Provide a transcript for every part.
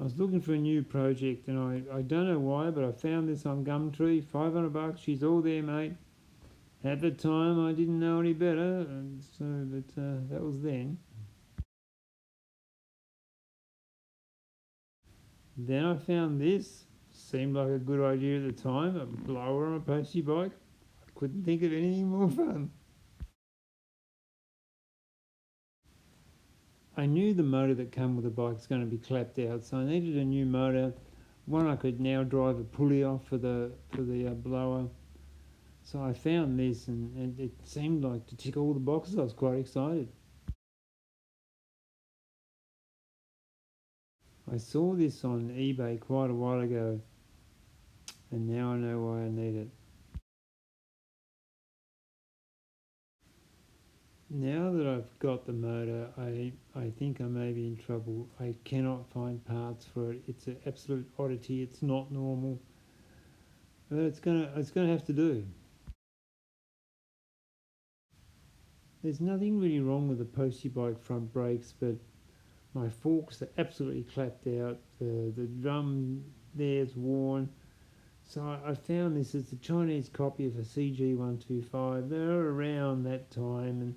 I was looking for a new project, and I don't know why, but I found this on Gumtree, $500. She's all there, mate. At the time, I didn't know any better, and so but that was then. Then I found this. Seemed like a good idea at the time. A blower on a postie bike. I couldn't think of anything more fun. I knew the motor that came with the bike was going to be clapped out, so I needed a new motor. One I could now drive a pulley off for the blower. So I found this, and it seemed like to tick all the boxes. I was quite excited. I saw this on eBay quite a while ago, and now I know why I need it. Now that I've got the motor, I think I may be in trouble. I cannot find parts for it. It's an absolute oddity. It's not normal, but it's gonna have to do. There's nothing really wrong with the postie bike front brakes, but my forks are absolutely clapped out. The drum there's worn. So I found this. It's a Chinese copy of a CG125. They're around that time,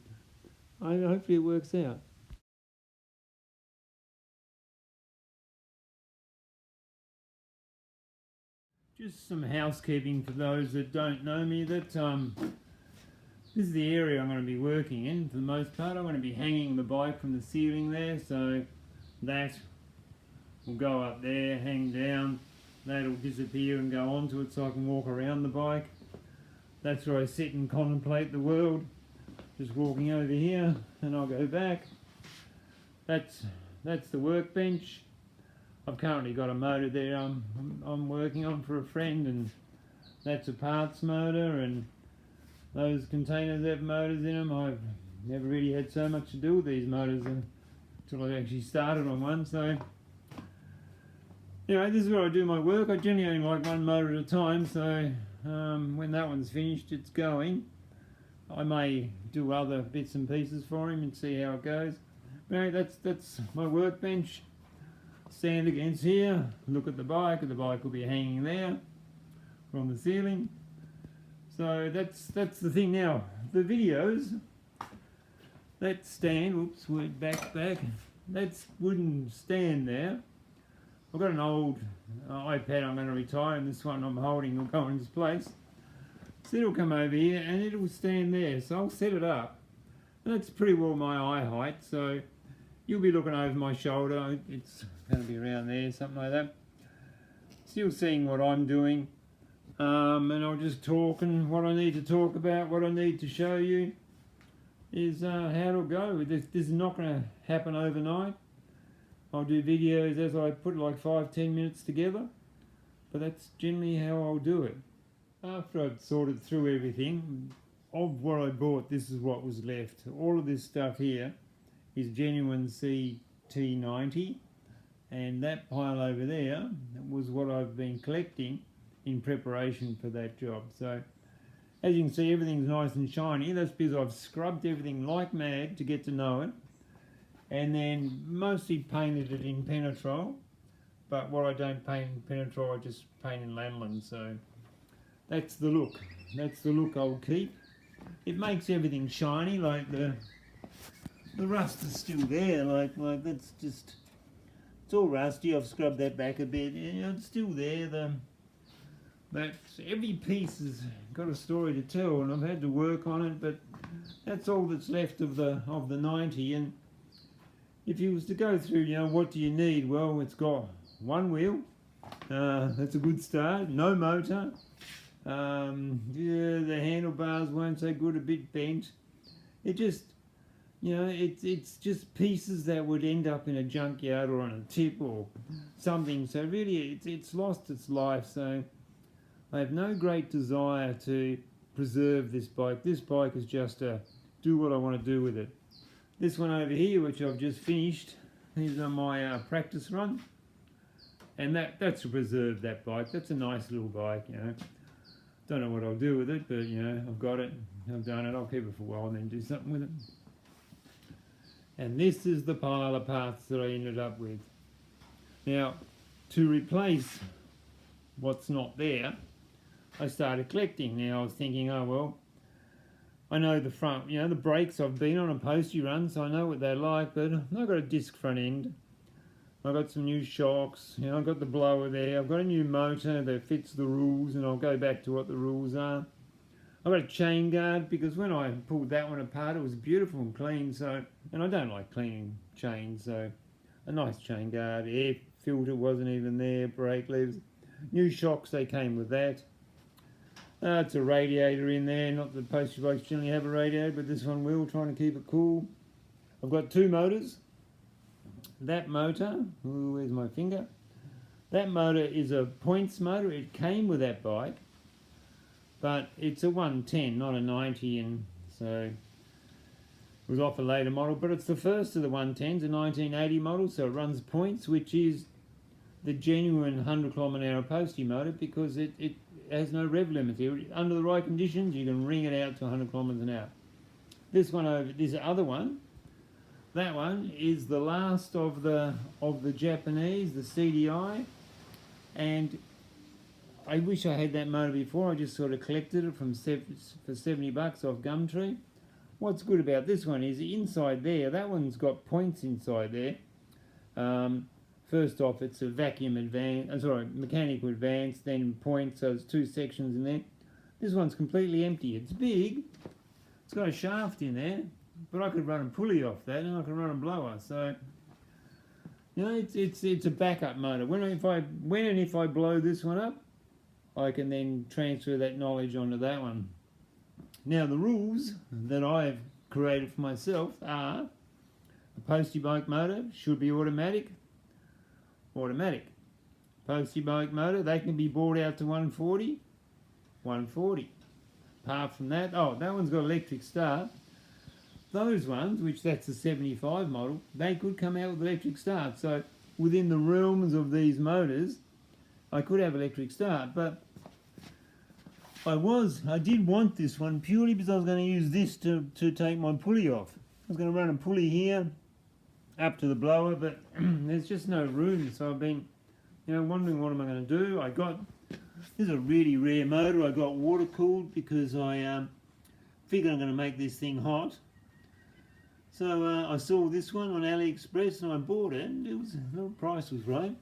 and hopefully it works out. Just some housekeeping for those that don't know me. That this is the area I'm going to be working in. For the most part, I'm going to be hanging the bike from the ceiling there. So that will go up there, hang down. That'll disappear and go onto it, so I can walk around the bike. That's where I sit and contemplate the world. Just walking over here, and I'll go back. That's the workbench. I've currently got a motor there I'm working on for a friend, and that's a parts motor, and those containers have motors in them. I've never really had so much to do with these motors until I actually started on one. So anyway, this is where I do my work. I generally only like one motor at a time, so when that one's finished, it's going. I may do other bits and pieces for him and see how it goes. But anyway, that's my workbench. Stand against here, look at the bike. The bike will be hanging there from the ceiling. So that's the thing now. The videos, that stand, whoops, went back. That's wooden stand there. I've got an old iPad I'm going to retire, and this one I'm holding will go in its place. So it'll come over here and it'll stand there. So I'll set it up. That's pretty well my eye height, so you'll be looking over my shoulder. It's going to be around there, something like that. Still seeing what I'm doing. And I'll just talk, and what I need to talk about, what I need to show you is how it'll go. This is not going to happen overnight. I'll do videos as I put like 5-10 minutes together, but that's generally how I'll do it. After I'd sorted through everything, of what I bought, this is what was left. All of this stuff here is genuine CT90, and that pile over there was what I've been collecting in preparation for that job. So as you can see, everything's nice and shiny. That's because I've scrubbed everything like mad to get to know it, and then mostly painted it in Penetrol. But what I don't paint in Penetrol, I just paint in lanolin. So that's the look. That's the look I'll keep. It makes everything shiny. Like the rust is still there. Like that's just, it's all rusty. I've scrubbed that back a bit. You know, it's still there. But every piece has got a story to tell, and I've had to work on it. But that's all that's left of the 90. And if you was to go through, you know, what do you need? Well, it's got one wheel. That's a good start. No motor. Yeah, the handlebars weren't so good, a bit bent. It just, you know, it's just pieces that would end up in a junkyard or on a tip or something. So really, it's lost its life. So I have no great desire to preserve this bike. This bike is just to do what I want to do with it. This one over here, which I've just finished, is on my practice run, and that's to preserve that bike. That's a nice little bike, you know. Don't know what I'll do with it, but you know, I've got it, I've done it, I'll keep it for a while and then do something with it. And this is the pile of parts that I ended up with. Now, to replace what's not there, I started collecting. Now I was thinking, oh well, I know the front, you know, the brakes, I've been on a Postie run, so I know what they're like, but I've got a disc front end. I've got some new shocks, you know, I've got the blower there, I've got a new motor that fits the rules, and I'll go back to what the rules are. I've got a chain guard, because when I pulled that one apart, it was beautiful and clean, so, and I don't like cleaning chains, so a nice chain guard, air filter wasn't even there, brake levers, new shocks, they came with that. It's a radiator in there, not that Postie bikes generally have a radiator, but this one will, trying to keep it cool. I've got two motors. That motor, ooh, where's my finger? That motor is a points motor. It came with that bike, but it's a 110, not a 90, and so it was off a later model, but it's the first of the 110s, a 1980 model, so it runs points, which is the genuine 100 km/h Postie motor, because it has no rev limit here. Under the right conditions, you can ring it out to 100 km/h. This one over, this other one, that one is the last of the Japanese, the CDI, and I wish I had that motor before. I just sort of collected it for 70 bucks off Gumtree. What's good about this one is inside there, that one's got points inside there. First off, it's a vacuum advance, mechanical advance, then points, so there's two sections in there. This one's completely empty. It's big, it's got a shaft in there, but I could run a pulley off that, and I could run a blower. So, you know, it's a backup motor. When and if I blow this one up, I can then transfer that knowledge onto that one. Now, the rules that I've created for myself are: a Postie bike motor should be automatic. Postie bike motor, they can be bought out to 140. Apart from that, oh, that one's got electric start. Those ones, which that's the 75 model, they could come out with electric start. So within the realms of these motors, I could have electric start, but I did want this one purely because I was going to use this to take my pulley off. I was going to run a pulley here up to the blower, but there's just no room, so I've been, you know, wondering what am I going to do. This is a really rare motor. I got water cooled because I figured I'm going to make this thing hot. So I saw this one on AliExpress and I bought it, and the price was right.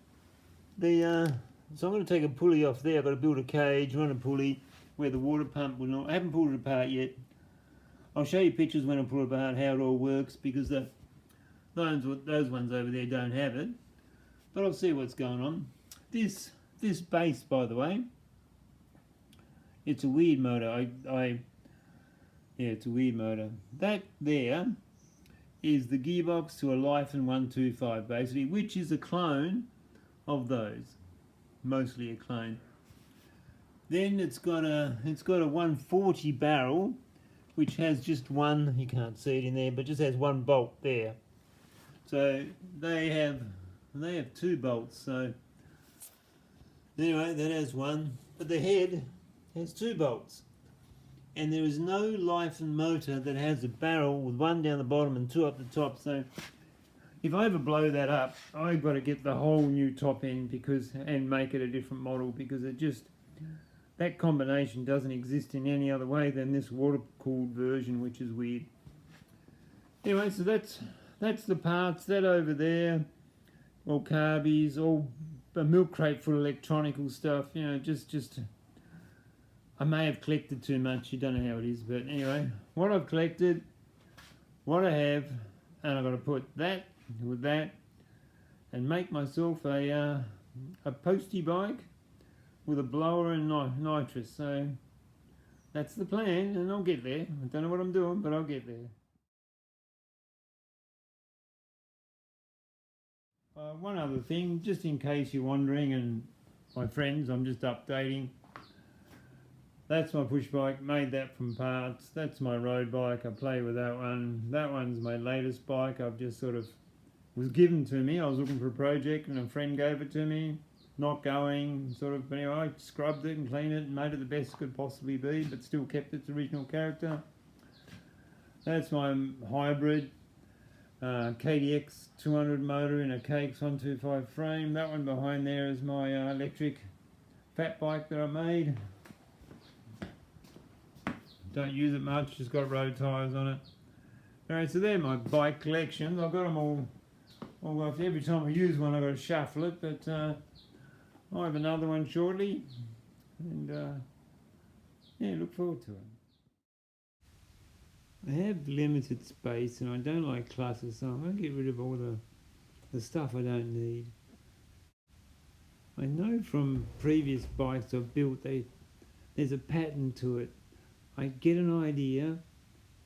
So I'm going to take a pulley off there. I've got to build a cage, run a pulley where the water pump will not. I haven't pulled it apart yet. I'll show you pictures when I pull it apart how it all works, because those ones over there don't have it. But I'll see what's going on. This base, by the way, it's a weird motor. Yeah, it's a weird motor. That there is the gearbox to a Life and 125 basically, which is a clone of those, mostly a clone. Then it's got a 140 barrel, which has just one, you can't see it in there, but just has one bolt there. So they have two bolts. So anyway, that has one, but the head has two bolts. And there is no Life and motor that has a barrel with one down the bottom and two up the top. So if I ever blow that up, I've got to get the whole new top end and make it a different model, because that combination doesn't exist in any other way than this water-cooled version, which is weird. Anyway, so that's the parts. That over there, all carbies, all a milk crate full of electronical stuff. You know, just. I may have collected too much. You don't know how it is, but anyway, what I've collected, what I have, and I've got to put that with that, and make myself a Postie bike with a blower and nitrous. So that's the plan, and I'll get there. I don't know what I'm doing, but I'll get there. One other thing, just in case you're wondering, and my friends, I'm just updating. That's my push bike, made that from parts. That's my road bike, I play with that one. That one's my latest bike. I've just sort of, was given to me. I was looking for a project and a friend gave it to me. Not going, sort of, but anyway, I scrubbed it and cleaned it and made it the best it could possibly be, but still kept its original character. That's my hybrid. KDX 200 motor in a KX125 frame. That one behind there is my electric fat bike that I made. Don't use it much, just got road tyres on it. Alright, so they're my bike collections. I've got them all off. Every time I use one I've got to shuffle it, but I'll have another one shortly, and yeah, look forward to it. I have limited space and I don't like clutter, so I'm going to get rid of all the stuff I don't need. I know from previous bikes I've built, there's a pattern to it. I get an idea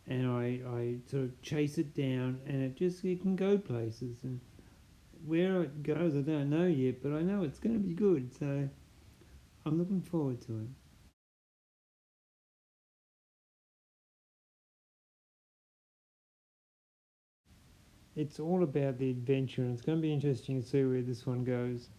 and I sort of chase it down, and it can go places, and where it goes I don't know yet, but I know it's going to be good, so I'm looking forward to it. It's all about the adventure, and it's going to be interesting to see where this one goes.